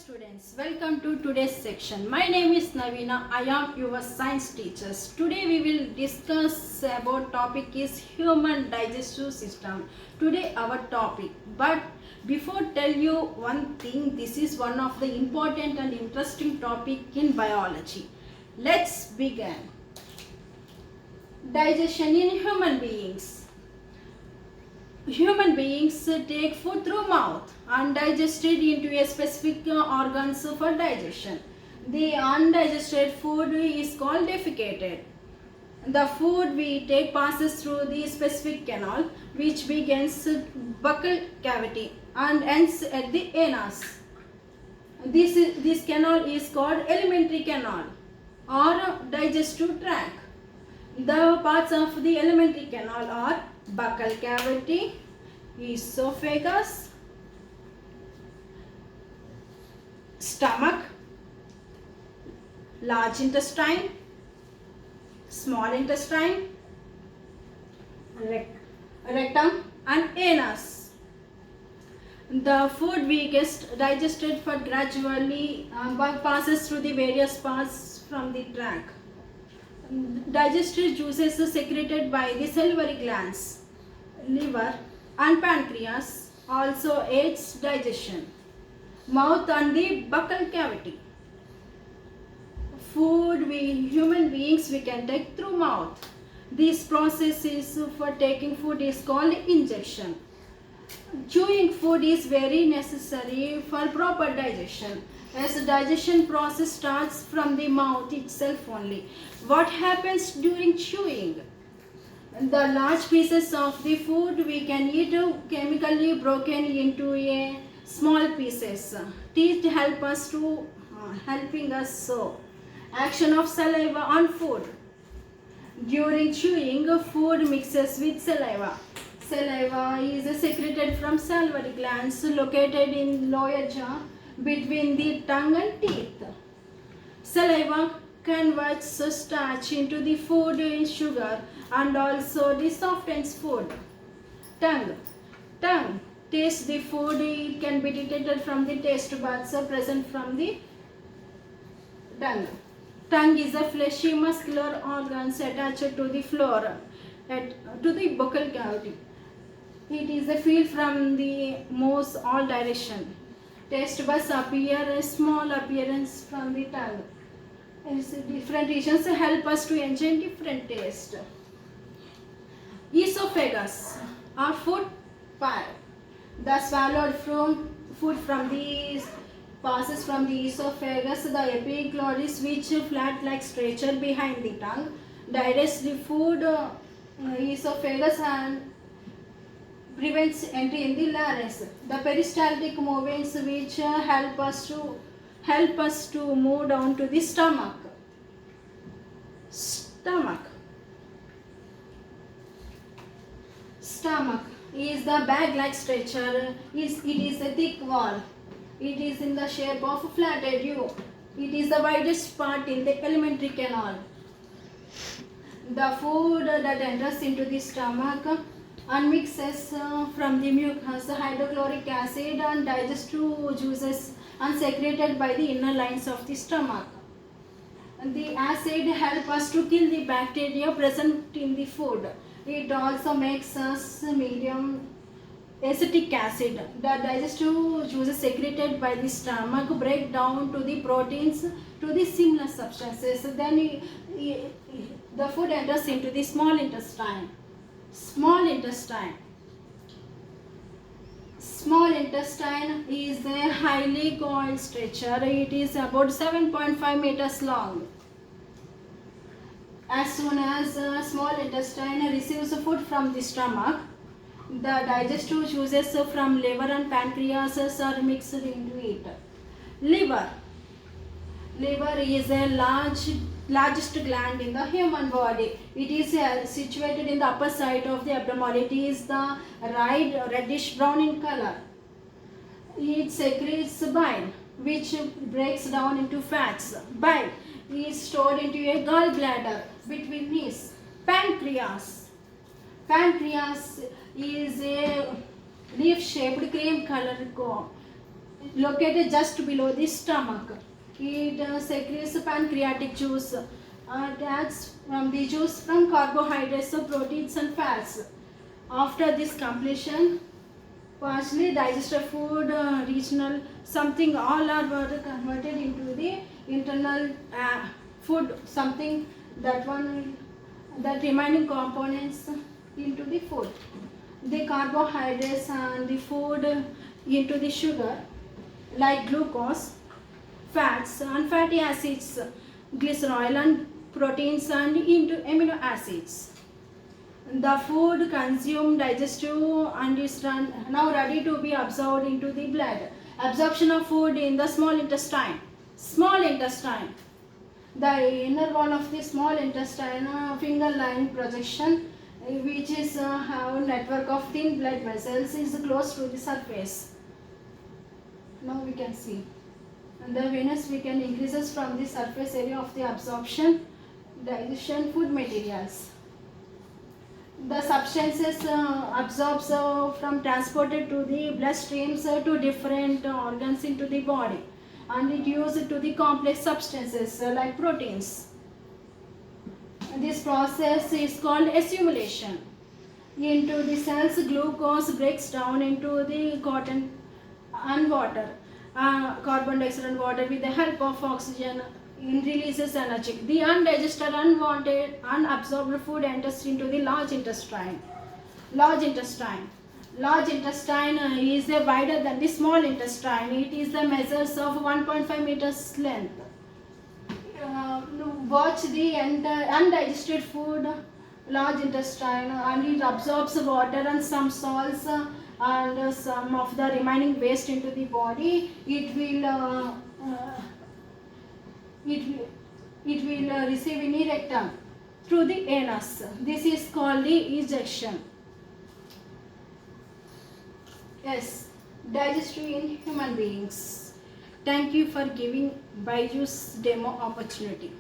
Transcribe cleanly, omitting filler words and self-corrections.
students, welcome to today's section. My name is Navina. I am your science teacher. Today we will discuss about topic is human digestive system. Today our topic. But before tell you one thing, this is one of the important and interesting topic in biology. Let's begin. Digestion in human beings. Human beings take food through mouth and digest it into a specific organs for digestion. The undigested food is called defecated. The food we take passes through the specific canal which begins buccal cavity and ends at the anus. This canal is called alimentary canal or digestive tract. The parts of the alimentary canal are buccal cavity, esophagus, stomach, large intestine, small intestine, rectum and anus. The food we digested for gradually passes through the various parts from the tract. Digested juices are secreted by the salivary glands, liver and pancreas also aids digestion. Mouth and the buccal cavity. Food human beings we can take through mouth. This process is for taking food is called ingestion. Chewing food is very necessary for proper digestion, as the digestion process starts from the mouth itself only. What happens during chewing? The large pieces of the food we can eat chemically broken into a small pieces. Teeth help us to helping us so. Action of saliva on food. During chewing, food mixes with saliva. Saliva is secreted from salivary glands located in lower jaw between the tongue and teeth. Saliva converts starch into the food in sugar and also the softens food. Tongue tastes the food. It can be detected from the taste buds present from the tongue. Tongue is a fleshy muscular organ attached to the floor, to the buccal cavity. It is a field from the most all direction. Taste buds appear a small appearance from the tongue. Different regions help us to enjoy different taste. Esophagus or food pipe. The swallowed food from the passes from the esophagus. The epiglottis, which flat like structure behind the tongue, digests the food esophagus and prevents entry in the larynx. The peristaltic movements which help us to move down to the stomach. Stomach is the bag-like structure. It is a thick wall. It is in the shape of a flatted U. It is the widest part in the alimentary canal. The food that enters into the stomach and mixes from the mucus, hydrochloric acid and digestive juices and secreted by the inner lines of the stomach. And the acid helps us to kill the bacteria present in the food. It also makes us medium acetic acid. The digestive juices secreted by the stomach break down to the proteins to the similar substances. Then the food enters into the small intestine. Small intestine is a highly coiled structure. It is about 7.5 meters long. As soon as small intestine receives food from the stomach, the digestive juices from liver and pancreas are mixed into it. Liver is a largest gland in the human body. It is situated in the upper side of the abdomen. It is the reddish brown in color. It secretes bile, which breaks down into fats. Bile is stored into a gallbladder between knees. Pancreas is a leaf-shaped cream colored located just below the stomach. It secretes pancreatic juice, takes from the juice from carbohydrates, proteins and fats. After this completion, partially digested food, regional, something all are converted into the internal food, something that one, that remaining components into the food. The carbohydrates and the food into the sugar like glucose, fats and fatty acids, glycerol and proteins and into amino acids. The food consumed, digestive and is now ready to be absorbed into the blood. Absorption of food in the small intestine. Small intestine. The inner wall of the small intestine, finger line projection, which is have a network of thin blood vessels, is close to the surface. Now we can see. And the venous we can increases from the surface area of the absorption, digestion, food materials. The substances absorbs from transported to the blood streams to different organs into the body, and it used to the complex substances like proteins. This process is called assimilation. Into the cells, glucose breaks down into the cotton and water, carbon dioxide and water with the help of oxygen releases energy. The undigested, unwanted, unabsorbed food enters into the large intestine. Large intestine. Large intestine is wider than the small intestine. It is the measures of 1.5 meters length. Watch the undigested food, large intestine, and it absorbs water and some salts and some of the remaining waste into the body. It will receive in the rectum through the anus. This is called the ejection. Yes, digestion in human beings. Thank you for giving Buyjus Demo opportunity.